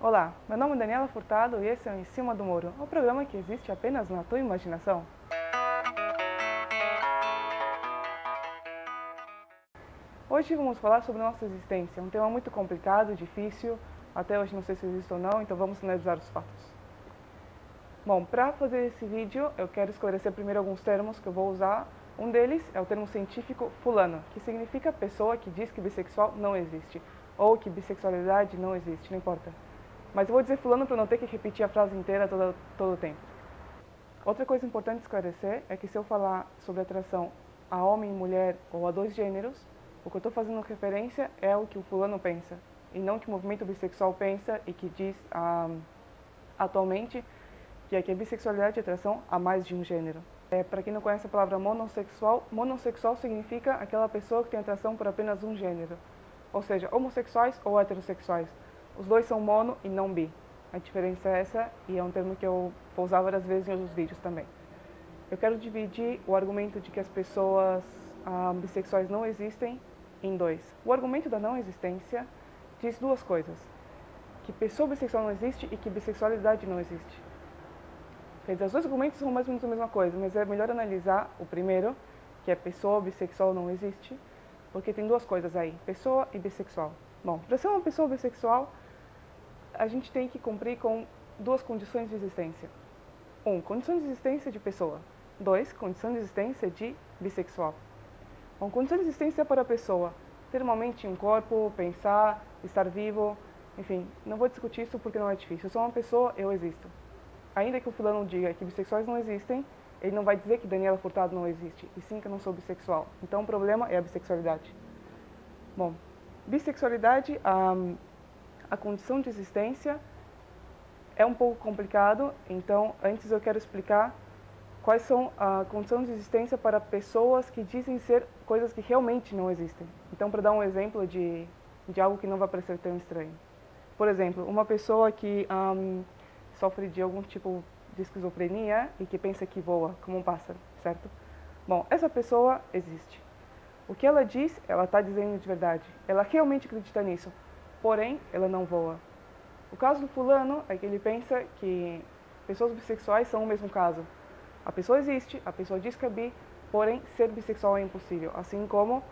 Olá, meu nome é Daniela Furtado e esse é o Em Cima do Muro, um programa que existe apenas na tua imaginação. Hoje vamos falar sobre nossa existência, um tema muito complicado, difícil, até hoje não sei se existe ou não, então vamos analisar os fatos. Bom, para fazer esse vídeo eu quero esclarecer primeiro alguns termos que eu vou usar. Um deles é o termo científico fulano, que significa pessoa que diz que bissexual não existe, ou que bissexualidade não existe, não importa. Mas eu vou dizer fulano para não ter que repetir a frase inteira todo o tempo. Outra coisa importante esclarecer é que se eu falar sobre atração a homem e mulher ou a dois gêneros, o que eu estou fazendo referência é o que o fulano pensa, e não o que o movimento bissexual pensa e que diz atualmente que é bissexualidade e atração a mais de um gênero. Para quem não conhece a palavra monossexual, monossexual significa aquela pessoa que tem atração por apenas um gênero, ou seja, homossexuais ou heterossexuais. Os dois são mono e não bi. A diferença é essa e é um termo que eu vou usar várias vezes em outros vídeos também. Eu quero dividir o argumento de que as pessoas bissexuais não existem em dois. O argumento da não existência diz duas coisas: que pessoa bissexual não existe e que bissexualidade não existe. Quer dizer, os dois argumentos são mais ou menos a mesma coisa, mas é melhor analisar o primeiro, que é pessoa bissexual não existe, porque tem duas coisas aí, pessoa e bissexual. Bom, para ser uma pessoa bissexual, a gente tem que cumprir com duas condições de existência. 1. Condição de existência de pessoa. 2. Condição de existência de bissexual. Bom, condição de existência para a pessoa: ter uma mente, um corpo, pensar, estar vivo, enfim, não vou discutir isso porque não é difícil. Eu sou uma pessoa, eu existo. Ainda que o fulano diga que bissexuais não existem, ele não vai dizer que Daniela Furtado não existe, e sim que eu não sou bissexual. Então o problema é a bissexualidade. Bom, bissexualidade, a condição de existência é um pouco complicado, então antes eu quero explicar quais são a condição de existência para pessoas que dizem ser coisas que realmente não existem. Então, para dar um exemplo de algo que não vai parecer tão estranho. Por exemplo, uma pessoa que sofre de algum tipo de esquizofrenia e que pensa que voa como um pássaro, certo? Bom, essa pessoa existe. O que ela diz, ela está dizendo de verdade. Ela realmente acredita nisso, porém, ela não voa. O caso do fulano é que ele pensa que pessoas bissexuais são o mesmo caso. A pessoa existe, a pessoa diz que é bi, porém, ser bissexual é impossível, assim como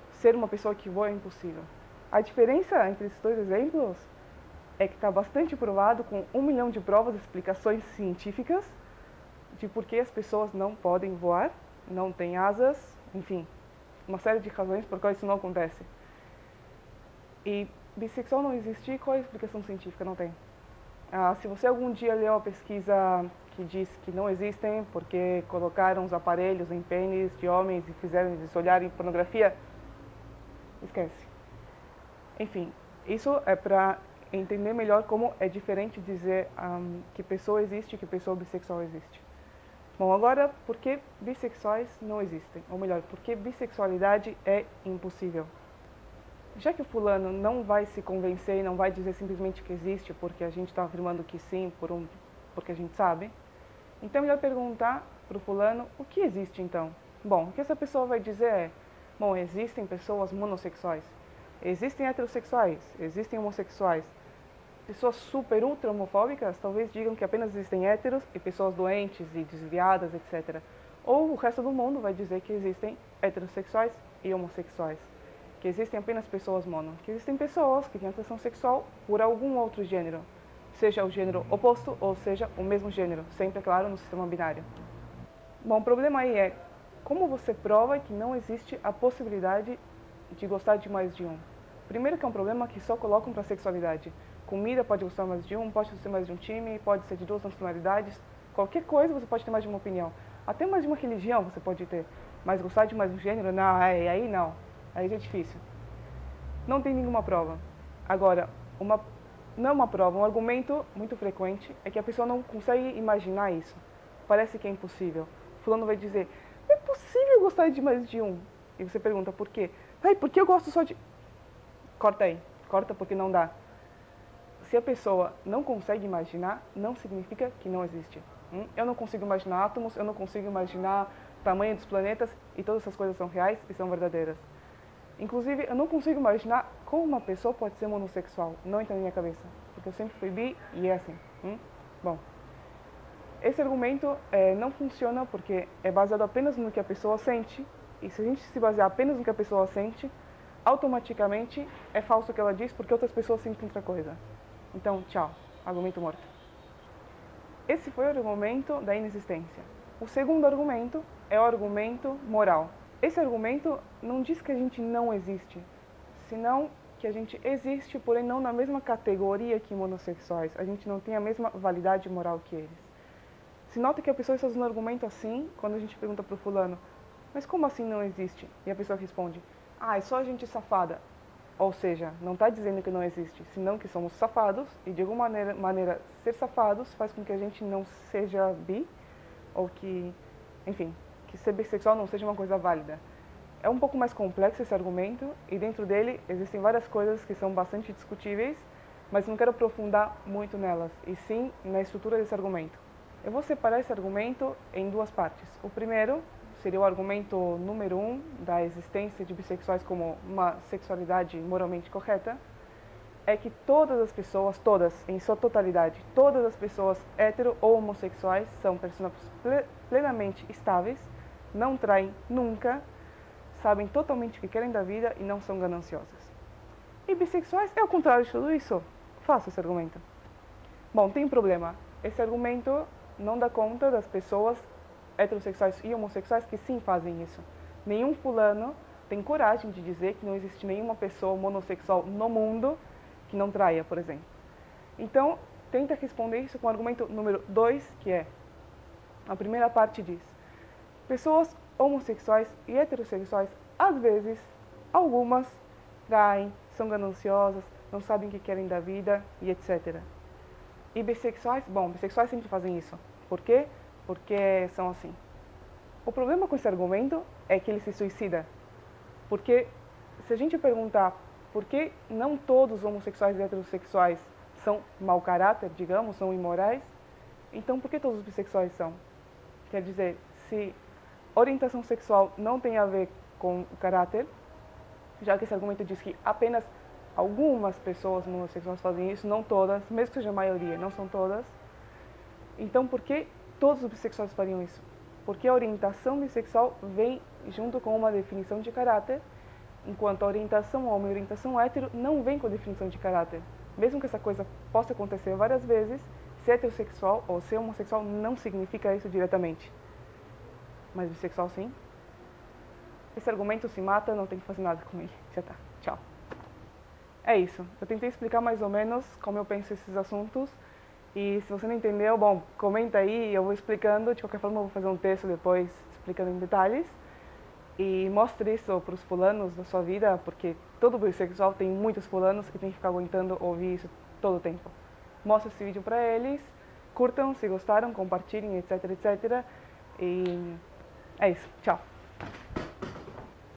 ser uma pessoa que voa é impossível. A diferença entre esses dois exemplos é que está bastante provado com 1 milhão de provas e explicações científicas de por que as pessoas não podem voar, não têm asas, enfim, uma série de razões por quais isso não acontece. E bissexual não existir, qual é a explicação científica? Não tem. Se você algum dia leu a pesquisa que diz que não existem porque colocaram os aparelhos em pênis de homens e fizeram eles olharem pornografia, esquece. Enfim, isso é para entender melhor como é diferente dizer que pessoa existe e que pessoa bissexual existe. Bom, agora, por que bissexuais não existem? Ou melhor, por que bissexualidade é impossível? Já que o fulano não vai se convencer e não vai dizer simplesmente que existe porque a gente está afirmando que sim, porque a gente sabe, então é melhor perguntar para o fulano o que existe então. Bom, o que essa pessoa vai dizer é: bom, existem pessoas monossexuais, existem heterossexuais, existem homossexuais. Pessoas super ultra homofóbicas talvez digam que apenas existem héteros e pessoas doentes e desviadas, etc. Ou o resto do mundo vai dizer que existem heterossexuais e homossexuais, que existem apenas pessoas mono, que existem pessoas que têm atração sexual por algum outro gênero, seja o gênero oposto ou seja o mesmo gênero, sempre, claro, no sistema binário. Bom, o problema aí é como você prova que não existe a possibilidade de gostar de mais de um. Primeiro que é um problema que só colocam para a sexualidade. Comida pode gostar mais de um, pode ser mais de um time, pode ser de duas nacionalidades, qualquer coisa você pode ter mais de uma opinião. Até mais de uma religião você pode ter, mas gostar de mais um gênero, não, aí não, aí já é difícil. Não tem nenhuma prova. Agora, não é uma prova, um argumento muito frequente é que a pessoa não consegue imaginar isso. Parece que é impossível. O fulano vai dizer: é possível gostar de mais de um. E você pergunta por quê? Ai, porque eu gosto só de... Corta aí, corta porque não dá. Se a pessoa não consegue imaginar, não significa que não existe. Eu não consigo imaginar átomos, eu não consigo imaginar o tamanho dos planetas, e todas essas coisas são reais e são verdadeiras. Inclusive, eu não consigo imaginar como uma pessoa pode ser monossexual. Não entra na minha cabeça. porque eu sempre fui bi e é assim. Bom, esse argumento não funciona porque é baseado apenas no que a pessoa sente, e se a gente se basear apenas no que a pessoa sente, automaticamente é falso o que ela diz porque outras pessoas sentem outra coisa. Então, tchau, argumento morto. Esse foi o argumento da inexistência. O segundo argumento é o argumento moral. Esse argumento não diz que a gente não existe, senão que a gente existe, porém não na mesma categoria que monossexuais. A gente não tem a mesma validade moral que eles. Se nota que a pessoa está usando um argumento assim, quando a gente pergunta para o fulano, mas como assim não existe? E a pessoa responde, é só a gente safada. Ou seja, não está dizendo que não existe, senão que somos safados, e de alguma maneira ser safados faz com que a gente não seja bi, ou que, enfim, que ser bissexual não seja uma coisa válida. É um pouco mais complexo esse argumento, e dentro dele existem várias coisas que são bastante discutíveis, mas não quero aprofundar muito nelas, e sim na estrutura desse argumento. Eu vou separar esse argumento em duas partes. O primeiro seria o argumento número 1 da existência de bissexuais como uma sexualidade moralmente correta, é que todas as pessoas, todas, em sua totalidade, todas as pessoas hetero ou homossexuais são pessoas plenamente estáveis, não traem nunca, sabem totalmente o que querem da vida e não são gananciosas. E bissexuais é o contrário de tudo isso. Faça esse argumento. Bom, tem um problema. Esse argumento não dá conta das pessoas heterossexuais e homossexuais que sim fazem isso. Nenhum fulano tem coragem de dizer que não existe nenhuma pessoa monossexual no mundo que não traia, por exemplo. Então, tenta responder isso com o argumento número 2, que é, a primeira parte diz, pessoas homossexuais e heterossexuais, às vezes, algumas traem, são gananciosas, não sabem o que querem da vida e etc. E bissexuais? Bom, bissexuais sempre fazem isso. Por quê? Porque são assim. O problema com esse argumento é que ele se suicida. Porque se a gente perguntar por que não todos os homossexuais e heterossexuais são mau caráter, digamos, são imorais, então por que todos os bissexuais são? Quer dizer, se orientação sexual não tem a ver com o caráter, já que esse argumento diz que apenas algumas pessoas homossexuais fazem isso, não todas, mesmo que seja a maioria, não são todas. Então, por que todos os bissexuais fariam isso? Porque a orientação bissexual vem junto com uma definição de caráter, enquanto a orientação homo e a orientação hétero não vem com definição de caráter. Mesmo que essa coisa possa acontecer várias vezes, ser heterossexual ou ser homossexual não significa isso diretamente. Mas bissexual sim. Esse argumento se mata, não tem que fazer nada com ele. Já tá. Tchau. É isso. Eu tentei explicar mais ou menos como eu penso esses assuntos. E se você não entendeu, bom, comenta aí e eu vou explicando. De qualquer forma, eu vou fazer um texto depois explicando em detalhes. E mostre isso para os fulanos da sua vida, porque todo bissexual tem muitos fulanos e tem que ficar aguentando ouvir isso todo o tempo. Mostre esse vídeo para eles, curtam se gostaram, compartilhem, etc, etc. E é isso. Tchau.